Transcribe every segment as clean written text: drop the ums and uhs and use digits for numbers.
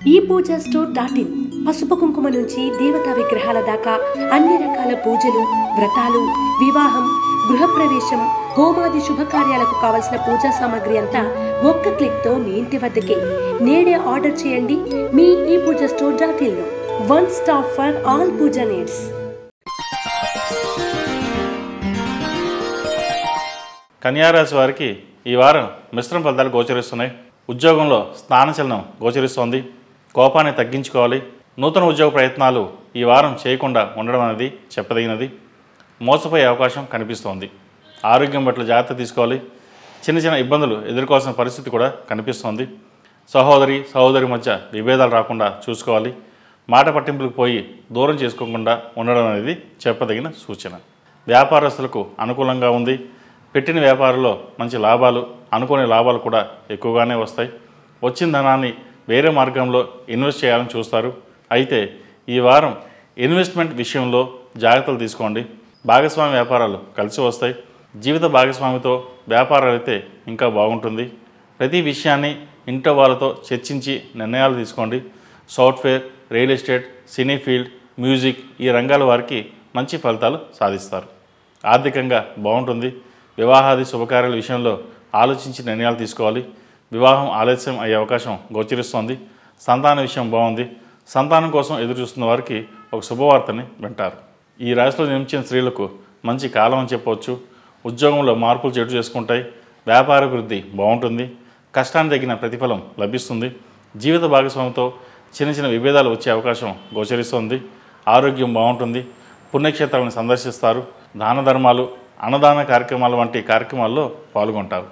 ePoojaStore.in పసుపు కుంకుమ నుంచి దేవతా విగ్రహాల దాకా అన్ని రకాల పూజలు, వ్రతాలు, వివాహం, గృహప్రవేశం, హోమాది శుభకార్యాలకు కావలసిన పూజా సామాగ్రి అంతా ఒక్క క్లిక్ తో మీ ఇంటి వద్దకే. నేడే ఆర్డర్ చేయండి మీ ePoojaStore.in లో. One stop for all puja needs. కన్యారాశి వారికి ఈ వారం మిశ్రమ ఫలితాలు గోచరిస్తున్నాయి. ఉద్యోగంలో స్థానచలనం గోచరిస్తోంది. కోపాన్ని తగ్గించుకోవాలి. నూతన ఉద్యోగ ప్రయత్నాలు ఈ వారం చేయకుండా ఉండడం అనేది చెప్పదగినది. మోసపోయే అవకాశం కనిపిస్తోంది. ఆరోగ్యం పట్ల జాగ్రత్త తీసుకోవాలి. చిన్న చిన్న ఇబ్బందులు ఎదుర్కోవాల్సిన పరిస్థితి కూడా కనిపిస్తోంది. సహోదరి మధ్య విభేదాలు రాకుండా చూసుకోవాలి. మాట పట్టింపులకు పోయి దూరం చేసుకోకుండా ఉండడం అనేది చెప్పదగిన సూచన. వ్యాపారస్తులకు అనుకూలంగా ఉంది. పెట్టిన వ్యాపారంలో మంచి లాభాలు, అనుకోని లాభాలు కూడా ఎక్కువగానే వస్తాయి. వచ్చిన ధనాన్ని వేరే మార్గంలో ఇన్వెస్ట్ చేయాలని చూస్తారు. అయితే ఈ వారం ఇన్వెస్ట్మెంట్ విషయంలో జాగ్రత్తలు తీసుకోండి. భాగస్వామి వ్యాపారాలు కలిసి వస్తాయి. జీవిత భాగస్వామితో వ్యాపారాలు అయితే ఇంకా బాగుంటుంది. ప్రతి విషయాన్ని ఇంట్లో వాళ్ళతో చర్చించి నిర్ణయాలు తీసుకోండి. Software, real estate, cine field, music ఈ రంగాల వారికి మంచి ఫలితాలు సాధిస్తారు. ఆర్థికంగా బాగుంటుంది. వివాహాది శుభకార్యాల విషయంలో ఆలోచించి నిర్ణయాలు తీసుకోవాలి. వివాహం ఆలస్యం అయ్యే అవకాశం గోచరిస్తోంది. సంతాన విషయం బాగుంది. సంతానం కోసం ఎదురు చూస్తున్న వారికి ఒక శుభవార్తని వింటారు. ఈ రాశిలో జన్మించిన స్త్రీలకు మంచి కాలం అని చెప్పవచ్చు. ఉద్యోగంలో మార్పులు చోటు చేసుకుంటాయి. వ్యాపార అభివృద్ధి బాగుంటుంది. కష్టానికి తగిన ప్రతిఫలం లభిస్తుంది. జీవిత భాగస్వామితో చిన్న చిన్న విభేదాలు వచ్చే అవకాశం గోచరిస్తోంది. ఆరోగ్యం బాగుంటుంది. పుణ్యక్షేత్రాలను సందర్శిస్తారు. దాన ధర్మాలు, అన్నదాన కార్యక్రమాలు వంటి కార్యక్రమాల్లో పాల్గొంటారు.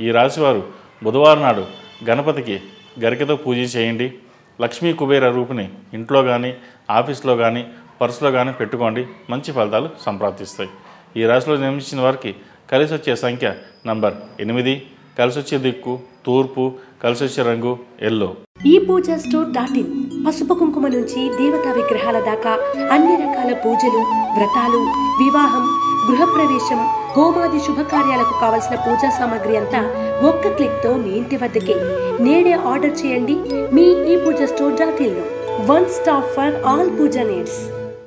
ఈ రాశివారు బుధవారం నాడు గణపతికి గరికతో పూజ చేయండి. లక్ష్మీ కుబేర రూపిని ఇంట్లో కానీ, ఆఫీస్లో కానీ, పర్సులో కానీ పెట్టుకోండి. మంచి ఫలితాలు సంప్రాప్తిస్తాయి. ఈ రాశిలో జన్మించిన వారికి కలిసి వచ్చే సంఖ్య నంబర్ 8, కలిసి వచ్చే దిక్కు తూర్పు, కలిసి వచ్చే రంగు ఎల్లో. ePoojaStore.in పసుపు కుంకుమ నుంచి దేవతా విగ్రహాల దాకా అన్ని రకాల పూజలు, వ్రతాలు, వివాహం, గృహప్రవేశం, హోమాది శుభకార్యాలకు కావలసిన పూజా సామాగ్రి అంతా ఒక్క క్లిక్ తో మీ ఇంటి వద్దకే. నేడే ఆర్డర్ చేయండి మీ ePoojaStore.in లో. One stop for all puja needs.